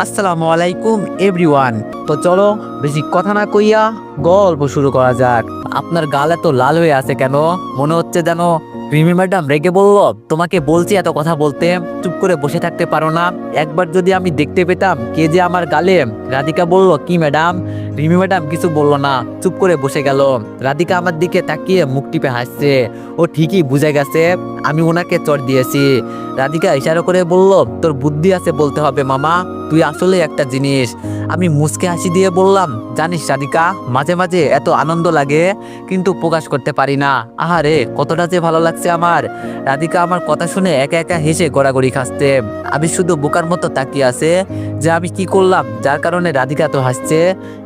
আসসালামু আলাইকুম এভরিওয়ান। তো চলো বেশি কথা না কইয়া গল্প শুরু করা যাক। আপনার গাল এত লাল হয়ে আছে কেন? মনে হচ্ছে যেন রিমি ম্যাডাম রেগে বলল তোমাকে বলছি এত কথা বলতে, চুপ করে বসে থাকতে পারো না? একবার যদি আমি দেখতে পেতাম কে যে আমার গালে। রাধিকা বলল, কি ম্যাডাম? রিমি ম্যাডাম কিছু বলল না, চুপ করে বসে গেল। রাধিকা আমার দিকে তাকিয়ে মুখ টিপে হাসছে। ও ঠিকই বুঝে গেছে আমি ওনাকে চড় দিয়েছি। রাধিকা ইশারা করে বলল, তোর বুদ্ধি আছে বলতে হবে মামা, তুই আসলে একটা জিনিস। আমি মুচকে হাসি দিয়ে বললাম, জানিস রাধিকা, মাঝে মাঝে এত আনন্দ লাগে কিন্তু প্রকাশ করতে পারি না। আহারে কতটা যে ভালো লাগছে আমার। রাধিকা আমার কথা শুনে একা একা হেসে গড়াগড়ি খাচ্ছে। আমি শুধু বোকার মতো তাকিয়ে আছে যে আমি কি করলাম যার কারণে রাধিকা তো হাসছে।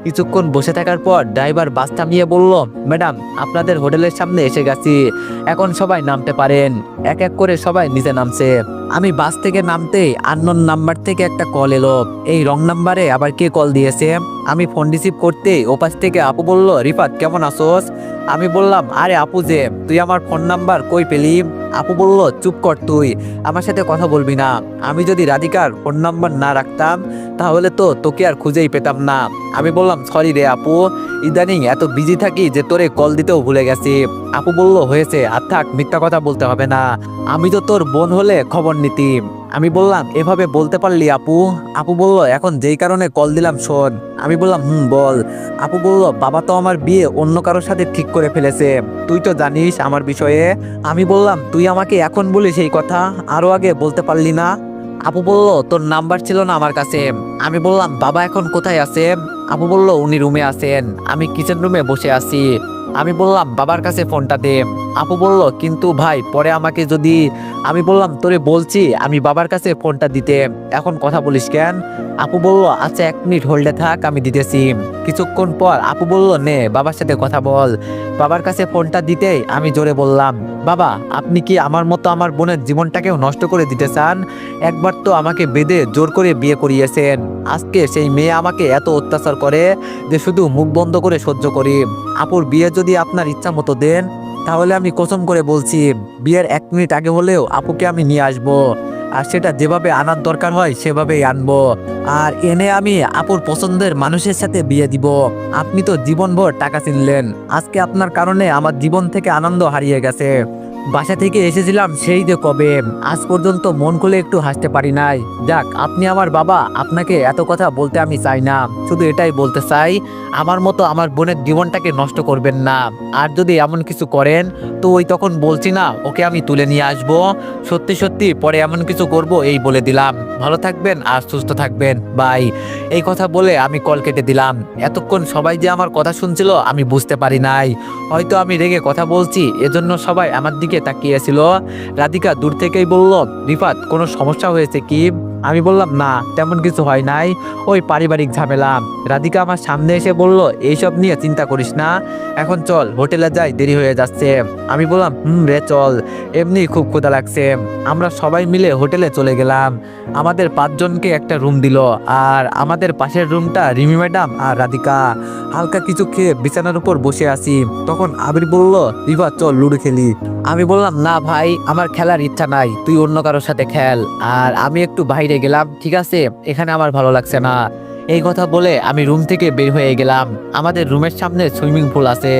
কিছুক্ষণ বসে থাকার পর ড্রাইভার বাস থামিয়ে বলল, ম্যাডাম আপনাদের হোটেলের সামনে এসে গেছি, এখন সবাই নামতে পারেন। এক এক করে সবাই নিচে নামছে। আমি বাস থেকে নামতেই আননোন নাম্বার থেকে একটা কল এলো। এই রং নাম্বারে আবার কে কল দিয়েছে? আমি ফোন রিসিভ করতে ওপাশ থেকে আপু বলল, রিফাত কেমন আছোস? আমি বললাম, আরে আপু যে, তুই আমার ফোন নাম্বার কই পেলি? আপু বলল, চুপ কর, তুই আমার সাথে কথা বলবি না। আমি যদি রাধিকার ফোন নাম্বার না রাখতাম তাহলে তো তোকে আর খুঁজেই পেতাম না। আমি বললাম, সরি রে আপু, ইদানিং এত বিজি থাকি যে তোরে কল দিতেও ভুলে গেছি। আপু বলল, হয়েছে আর থাক, মিথ্যা কথা বলতে হবে না, আমি তো তোর বোন হলে খবর নিতিম। আমি বললাম, এভাবে বলতে পারলি আপু? আপু বলল, এখন যেই কারণে কল দিলাম শোন। আমি বললাম, বল। আপু বলল, বাবা তো আমার বিয়ে অন্য কারোর সাথে ঠিক করে ফেলেছে, তুই তো জানিস আমার বিষয়ে। আমি বললাম, তুই আমাকে এখন বলিস এই কথা, আরো আগে বলতে পারলি না? আপু বলল, তোর নাম্বার ছিল না আমার কাছে। আমি বললাম, বাবা এখন কোথায় আছে? আপু বলল, উনি রুমে আছেন, আমি কিচেন রুমে বসে আছি। আমি বললাম, বাবার কাছে ফোনটা দে। আপু বলল, কিন্তু ভাই পরে আমাকে যদি। আমি বললাম, তোরে বলছি আমি বাবার কাছে ফোনটা দিতে, এখন কথা বলিস কেন? আপু বলল, আচ্ছা 1 মিনিট হোল্ডে থাক, আমি দিতেছি। কিছুক্ষণ পর আপু বলল, নে বাবার সাথে কথা বল। বাবার কাছে ফোনটা দিতেই আমি জোরে বললাম, বাবা আপনি কি আমার মতো আমার বোনের জীবনটাকেও নষ্ট করে দিতে চান? একবার তো আমাকে বেঁধে জোর করে বিয়ে করিয়েছেন, আজকে সেই মেয়ে আমাকে এত অত্যাচার করে যে শুধু মুখ বন্ধ করে সহ্য করি। আপুর বিয়ে যদি আপনার ইচ্ছা মতো দেন তাহলে আমি কসম করে বলছি বিয়ের 1 মিনিট আগে হলেও আপুকে আমি নিয়ে আসবো, আর সেটা যেভাবে আনার দরকার হয় সেভাবেই আনবো। আর এনে আমি আপুর পছন্দের মানুষের সাথে বিয়ে দিব। আপনি তো জীবনভর টাকা চিনলেন, আজকে আপনার কারণে আমার জীবন থেকে আনন্দ হারিয়ে গেছে। বাসা থেকে এসেছিলাম সেই যে কবে, আজ পর্যন্ত মন খুলে একটু হাসতে পারি নাই। যাক, আপনি আমার বাবা, আপনাকে এত কথা বলতে আমি চাই না, শুধু এটাই বলতে চাই আমার মতো আমার বোনের জীবনটাকে নষ্ট করবেন না। আর যদি এমন কিছু করেন তো ওই তখন বলছি না ওকে আমি তুলে নিয়ে আসবো, সত্যি সত্যি পরে এমন কিছু করব এই বলে দিলাম। ভালো থাকবেন আর সুস্থ থাকবেন, বাই। এই কথা বলে আমি কল কেটে দিলাম। এতক্ষণ সবাই যে আমার কথা শুনছিল আমি বুঝতে পারি নাই, হয়তো আমি রেগে কথা বলছি এজন্য সবাই আমার দিকে তাকিয়েছিল। রাধিকা দূর থেকেই বলল, রিফাত কোনো সমস্যা হয়েছে কি? আমি বললাম, না তেমন কিছু হয় নাই, ওই পারিবারিক ঝামেলা। রাধিকা আমার সামনে এসে বলল, এইসব নিয়ে চিন্তা করিস না, এখন চল হোটেলে যাই, দেরি হয়ে যাচ্ছে। আমি বললাম, রে চল, এমনি খুব ক্ষুধা লাগছে। আমরা সবাই মিলে হোটেলে চলে গেলাম। আমাদের 5 জনকে একটা রুম দিল, আর আমাদের পাশের রুমটা রিমি ম্যাডাম আর রাধিকা। হালকা কিছু খেয়ে বিছানার উপর বসে আছি, তখন আবির বলল, রিফাত চল লুডো খেলি। আমি বললাম, না ভাই আমার খেলার ইচ্ছা নাই, তুই অন্য কারোর সাথে খেল। আর আমি একটু বাইরে গেলাম, ঠিক আছে, এখানে আমার ভালো লাগছে না। এই কথা বলে আমি রুম থেকে বের হয়ে গেলাম। আমাদের রুমের সামনে সুইমিং পুল আছে,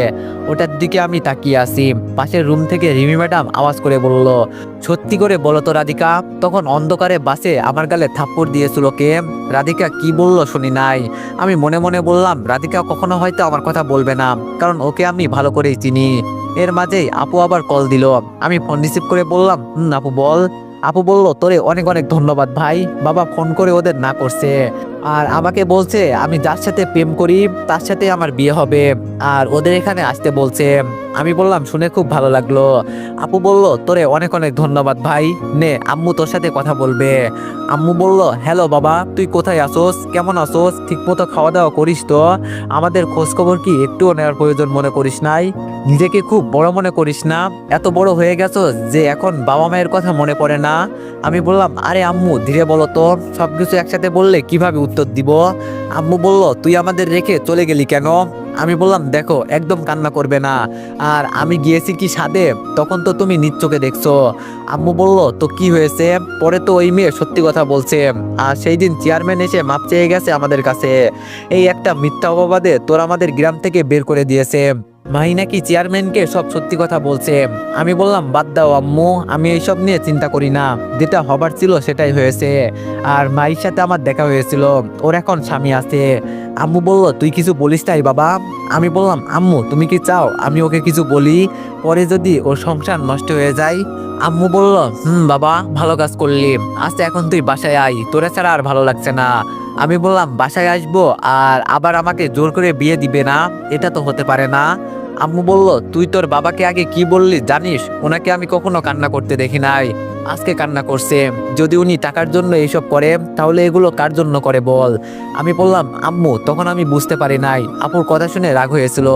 ওটার দিকে আমি তাকিয়ে আছি। পাশের রুম থেকে রিমি ম্যাডাম আওয়াজ করে বলল, সত্যি করে বলো তো রাধিকা, তখন অন্ধকারে বাসে আমার গালে থাপ্পড় দিয়েছিল কে? রাধিকা কি বলল শুনি নাই। আমি মনে মনে বললাম, রাধিকা কখনো হয়তো আমার কথা বলবে না, কারণ ওকে আমি ভালো করেই চিনি। এর মাঝেই আপু আবার কল দিল। আমি ফোন রিসিভ করে বললাম, আপু বল। আপু বলল, তোরে অনেক অনেক ধন্যবাদ ভাই, বাবা ফোন করে ওদের না করছে, আর আমাকে বলছে আমি যার সাথে প্রেম করি তার সাথে আমার বিয়ে হবে, আর ওদের এখানে আসতে বলছে। আমি বললাম, শুনে খুব ভালো লাগলো। আপু বলল, তোরে অনেক অনেক ধন্যবাদ ভাই, নে আম্মু তোর সাথে কথা বলবে। আম্মু বলল, হ্যালো বাবা, তুই কোথায় আসোস, কেমন আসোস, ঠিক মতো খাওয়া দাওয়া করিস তো? আমাদের খোঁজ খবর কি একটুও নেওয়ার প্রয়োজন মনে করিস নাই? নিজেকে খুব বড় মনে করিস না? এত বড় হয়ে গেছো যে এখন বাবা মায়ের কথা মনে পড়ে না? আমি বললাম, আরে আম্মু ধীরে বলো তো, সবকিছু একসাথে বললে কিভাবে উত্তর দিব? আম্মু বলল, তুই আমাদের রেখে চলে গেলি কেন? আমি বললাম দেখো একদম কান্না করবে না, আর আমি গিয়েছি কি সাদে, তখন তো তুমি নিজ চোখে দেখছো। আম্মু বলল তো কি হয়েছে, পরে তো ওই মেয়ে সত্যি কথা বলছে, আর সেই দিন চেয়ারম্যান এসে মাপ চেয়ে গেছে আমাদের কাছে। এই একটা মিথ্যা অপবাদে তোর আমাদের গ্রাম থেকে বের করে দিয়েছে। মাহি নাকি চেয়ারম্যানকে সব সত্যি কথা বলছে। আমি বললাম বাদ দাও আম্মু, আমি এইসব নিয়ে চিন্তা করি না, যেটা হবার ছিল সেটাই হয়েছে। আর মায়ের সাথে আমার দেখা হয়েছিল, ওর এখন স্বামী আছে। আম্মু বলল তুই কিছু বলিস তাই বাবা? আমি বললাম আম্মু তুমি কি চাও আমি ওকে কিছু বলি, পরে যদি ওর সংসার নষ্ট হয়ে যায়? আম্মু বলল বাবা ভালো কাজ করলি, আচ্ছা এখন তুই বাসায় আয়, তোরা ছাড়া আর ভালো লাগছে না। আমি বললাম বাসায় আসবো আর আবার আমাকে জোর করে বিয়ে দিবে না, এটা তো হতে পারে না। আম্মু বলল তুই তোর বাবাকে আগে কি বললি জানিস, ওনাকে আমি কখনো কান্না করতে দেখি নাই, আজকে কান্না করছে। যদি উনি টাকার জন্য এইসব করে তাহলে এগুলো কার জন্য করে বল? আমি বললাম আম্মু তখন আমি বুঝতে পারি নাই, আপুর কথা শুনে রাগ হয়েছিল।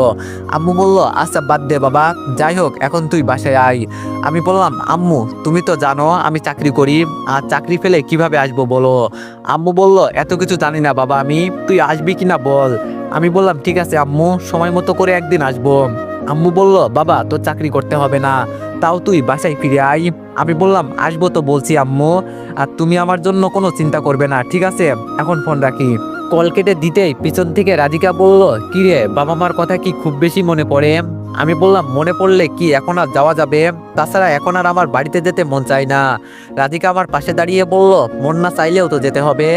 আম্মু বলল আচ্ছা বাদ দে বাবা, যাই হোক এখন তুই বাসায় আয়। আমি বললাম আম্মু তুমি তো জানো আমি চাকরি করি, আর চাকরি ফেলে কিভাবে আসবো বলো? আম্মু বলল এত কিছু জানি না বাবা আমি, তুই আসবি কিনা বল? আমি বললাম ঠিক আছে আম্মু, সময় মতো করে একদিন আসবো। আম্মু বলল বাবা তোর চাকরি করতে হবে না, তাও তুই বাসায় ফিরে আয়। আমি বললাম আসবো তো বলছি আম্মু, আর তুমি আমার জন্য কোনো চিন্তা করবে না, ঠিক আছে? এখন ফোন রাখি। কল কেটে দিতেই পিছন থেকে রাধিকা বলল কি রে বাবা মার কথা কি খুব বেশি মনে পড়ে? আমি বললাম মনে পড়লে কি এখন আর যাওয়া যাবে, তাছাড়া এখন আর আমার বাড়িতে যেতে মন চায় না। রাধিকা আমার পাশে দাঁড়িয়ে বলল মন না চাইলেও তো যেতে হবে।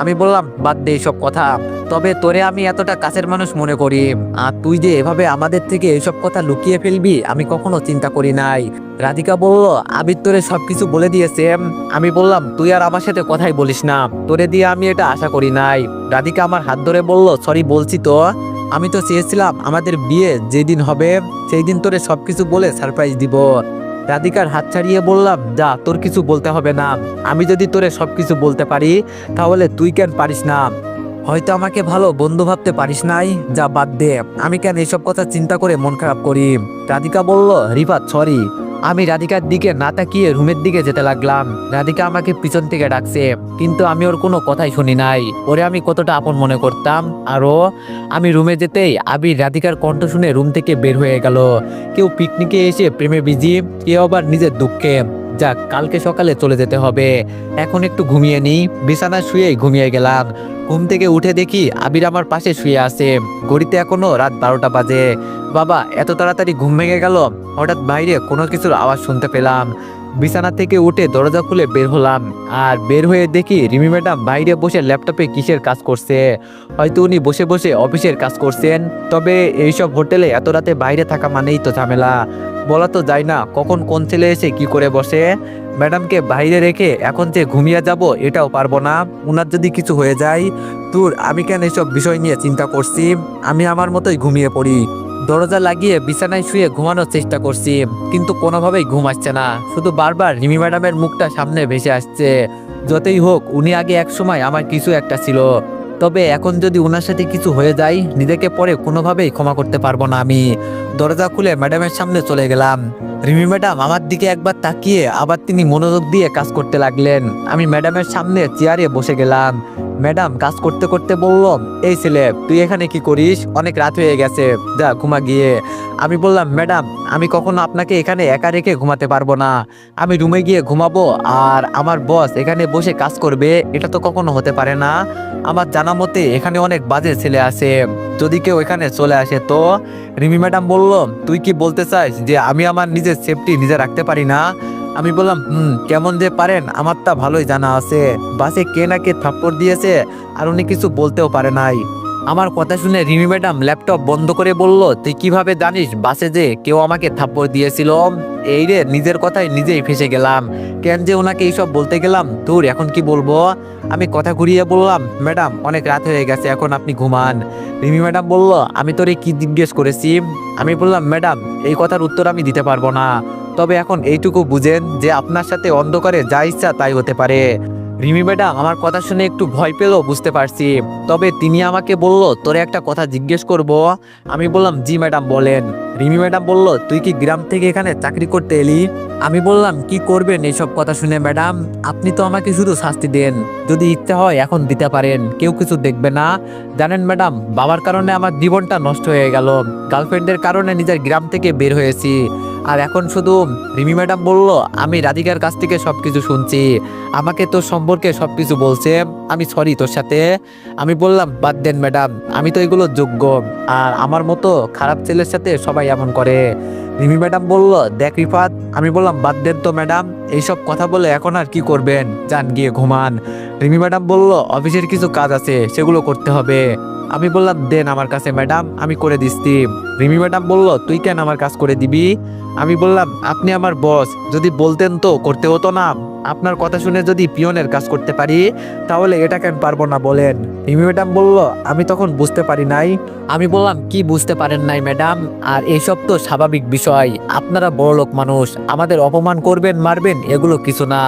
আমি বললাম বাদ দে সব কথা, তবে তোরে আমি এতটা কাছের মানুষ মনে করি, আর তুই যে এভাবে আমাদের থেকে এসব কথা লুকিয়ে ফেলবি আমি কখনো চিন্তা করি নাই। রাধিকা বলল আবির তোরে সবকিছু বলে দিয়েছে। আমি বললাম তুই আর আমার সাথে কথাই বলিস না, তোরে দিয়ে আমি এটা আশা করি নাই। রাধিকা আমার হাত ধরে বলল সরি বলছি তো, আমি তো চেয়েছিলাম আমাদের বিয়ে যেদিন হবে সেই দিন তোরে সবকিছু বলে সারপ্রাইজ দিব। রাধিকার হাত ছাড়িয়ে বললাম যা তোর কিছু বলতে হবে না, আমি যদি তোরে সবকিছু বলতে পারি তাহলে তুই কেন পারিস না? হয়তো আমাকে ভালো বন্ধু ভাবতে পারিস নাই, যা বাদ দে, আমি কেন এসব কথা চিন্তা করে মন খারাপ করি? রাধিকা বলল রিফাত সরি। আমি রাধিকার দিকে না তাকিয়ে রুমের দিকে যেতে লাগলাম। রাধিকা আমাকে পিছন থেকে ডাকছে, কিন্তু আমি ওর কোনো কথাই শুনি নাই। ওরে আমি কতটা আপন মনে করতাম। আরও আমি রুমে যেতেই আবির রাধিকার কণ্ঠ শুনে রুম থেকে বের হয়ে গেল। কেউ পিকনিকে এসে প্রেমে বিজি, কেউ আবার নিজের দুঃখে। যাক কালকে সকালে চলে যেতে হবে, এখন একটু ঘুমিয়ে নিই। বিছানায় শুয়েই ঘুমিয়ে গেলাম। ঘুম থেকে উঠে দেখি আবির আমার পাশে শুয়ে আছে, ঘড়িতে এখনো রাত 12টা বাজে। বাবা এত তাড়াতাড়ি ঘুম ভেঙে গেল? হঠাৎ বাইরে কোনো কিছুর আওয়াজ শুনতে পেলাম। বিছানা থেকে উঠে দরজা খুলে বের হলাম, আর বের হয়ে দেখি রিমি ম্যাডাম বাইরে বসে ল্যাপটপে কিসের কাজ করছে। হয়তো উনি বসে বসে অফিসের কাজ করছেন, তবে এইসব হোটেলে এত রাতে বাইরে থাকা মানেই তো ঝামেলা, বলা তো যায় না কখন কোন ছেলে এসে কি করে বসে। ম্যাডামকে বাইরে রেখে এখন যে ঘুমিয়ে যাব এটাও পারবো না, উনার যদি কিছু হয়ে যায়। দূর, আমি কেন এসব বিষয় নিয়ে চিন্তা করছি, আমি আমার মতোই ঘুমিয়ে পড়ি। দরজা লাগিয়ে বিছানায় শুয়ে ঘুমানোর চেষ্টা করছি, কিন্তু কোনোভাবেই ঘুম আসছে না, শুধু বারবার রিমি ম্যাডামের মুখটা সামনে ভেসে আসছে। যতই হোক উনি আগে এক সময় আমার কিছু একটা ছিল, তবে এখন যদি ওনার সাথে কিছু হয়ে যায় নিজেকে পরে কোনোভাবেই ক্ষমা করতে পারবো না আমি। দরজা খুলে ম্যাডামের সামনে চলে গেলাম। রিমি ম্যাডাম আমার দিকে একবার তাকিয়ে আবার তিনি মনোযোগ দিয়ে কাজ করতে লাগলেন। আমি ম্যাডামের সামনে চেয়ারে বসে গেলাম। ম্যাডাম কাজ করতে করতে বলল এই ছেলে তুই এখানে কি করিস, অনেক রাত হয়ে গেছে, যা ঘুমা গিয়ে। আমি বললাম ম্যাডাম আমি কখনো আপনাকে এখানে একা রেখে ঘুমাতে পারবো না, আমি রুমে গিয়ে ঘুমাবো আর আমার বস এখানে বসে কাজ করবে, এটা তো কখনো হতে পারে না। আমার জানা মতে এখানে অনেক বাজে ছেলে আছে, যদি কেউ এখানে চলে আসে তো। রিমি ম্যাডাম বলল তুই কি বলতে চাস যে আমি আমার নিজের সেফটি নিজে রাখতে পারি না? আমি বললাম কেমন যে পারেন আমার তা ভালোই জানা আছে, বাসে কে না কে থাপ্পড় দিয়েছে আর উনি কিছু বলতেও পারে নাই। আমার কথা শুনে রিমি ম্যাডাম ল্যাপটপ বন্ধ করে বলল তুই কিভাবে জানিস বাসে যে কেউ আমাকে থাপ্পড় দিয়েছিল? এই রে নিজের কথায় নিজেই ফেসে গেলাম, কেন যে ওনাকে এইসব বলতে গেলাম, তোর এখন কি বলবো? আমি কথা ঘুরিয়ে বললাম ম্যাডাম অনেক রাত হয়ে গেছে, এখন আপনি ঘুমান। রিমি ম্যাডাম বলল আমি তোরে কি জিজ্ঞেস করেছি? আমি বললাম ম্যাডাম এই কথার উত্তর আমি দিতে পারবো না, তবে এখন এইটুকু বুঝেন যে আপনার সাথে অন্ধকারে যা ইচ্ছা তাই হতে পারে। রিমি ম্যাডাম আমার কথা শুনে একটু ভয় পেলো বুঝতে পারছি, তবে তিনি আমাকে বলল তোরে একটা কথা জিজ্ঞেস করব। আমি বললাম জি ম্যাডাম বলেন। রিমি ম্যাডাম বলল তুই কি গ্রাম থেকে এখানে চাকরি করতে এলি? আমি বললাম কি করবেন এইসব কথা শুনে ম্যাডাম, আপনি তো আমাকে শুধু শাস্তি দেন, যদি ইচ্ছে হয় এখন দিতে পারেন, কেউ কিছু দেখবে না। জানেন ম্যাডাম, বাবার কারণে আমার জীবনটা নষ্ট হয়ে গেল, গার্লফ্রেন্ডের কারণে নিজের গ্রাম থেকে বের হয়েছি, আর এখন শুধু রিমি ম্যাডাম বলল আমি রাধিকার কাছ থেকে সবকিছু শুনছি, আমাকে তোর সম্পর্কে সবকিছু বলছে, আমি সরি তোর সাথে। আমি বললাম বাদ দেন ম্যাডাম, আমি তো এগুলো যোগ্য, আর আমার মতো খারাপ ছেলের সাথে সবাই এমন করে। রিমি ম্যাডাম বলল দেখ রিফাত, আমি বললাম বাদ দেন তো ম্যাডাম, এইসব কথা বলে এখন আর কি করবেন, যান গিয়ে ঘুমান। রিমি ম্যাডাম বলল অফিসের কিছু কাজ আছে সেগুলো করতে হবে। আমি বললাম দেন আমার কাছে ম্যাডাম, আমি করে দিচ্ছি। রিমি ম্যাডাম বলল তুই কেন আমার কাজ করে দিবি? আমি বললাম আপনি আমার বস, যদি বলতেন তো করতে হতো না, আপনার কথা শুনে যদি পিয়নের কাজ করতে পারি তাহলে এটা কেন পারবো না বলেন? রিমি ম্যাডাম বলল আমি তখন বুঝতে পারি নাই। আমি বললাম কি বুঝতে পারেন নাই ম্যাডাম, আর এইসব তো স্বাভাবিক বিষয়, আপনারা বড়লোক মানুষ, আমাদের অপমান করবেন মারবেন এগুলো কিছু না,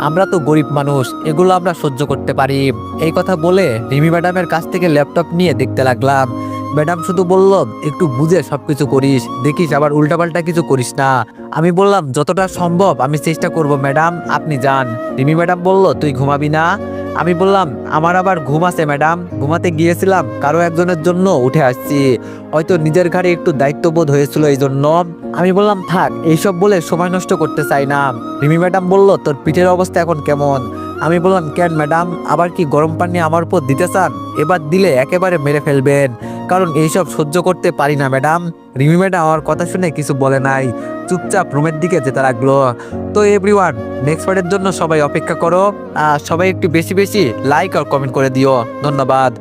আমরা তো গরিব মানুষ, এগুলো আমরা সহ্য করতে পারি। এই কথা বলে রিমি ম্যাডামের কাছ থেকে ল্যাপটপ নিয়ে দেখতে লাগলাম। ম্যাডাম শুধু বলল একটু বুঝে সবকিছু করিস, দেখিস আবার উল্টাপাল্টা কিছু করিস না। আমি বললাম যতটা সম্ভব আমি চেষ্টা করব ম্যাডাম, আপনি যান। রিমি ম্যাডাম বলল তুই ঘুমাবি না? আমি বললাম আমার আবার ঘুম আছে ম্যাডাম, ঘুমাতে গিয়েছিলাম, কারো একজনের জন্য উঠে আসছি, হয়তো নিজের ঘাড়ে একটু দায়িত্ববোধ হয়েছিল এই জন্য। আমি বললাম থাক, এইসব বলে সময় নষ্ট করতে চাই না। রিমি ম্যাডাম বলল তোর পিঠের অবস্থা এখন কেমন? আমি বললাম কেন ম্যাডাম, আবার কি গরম পানি আমার উপর দিতে চান? এবার দিলে একেবারে মেরে ফেলবেন, কারণ এইসব সহ্য করতে পারি না ম্যাডাম। রিমি ম্যাডাম আমার কথা শুনে কিছু বলে নাই, চুপচাপ রুমের দিকে যেতে লাগলো। তো এভরিওয়ান, নেক্সট পার্টের জন্য সবাই অপেক্ষা করো, আর সবাই একটু বেশি বেশি লাইক আর কমেন্ট করে দিও। ধন্যবাদ।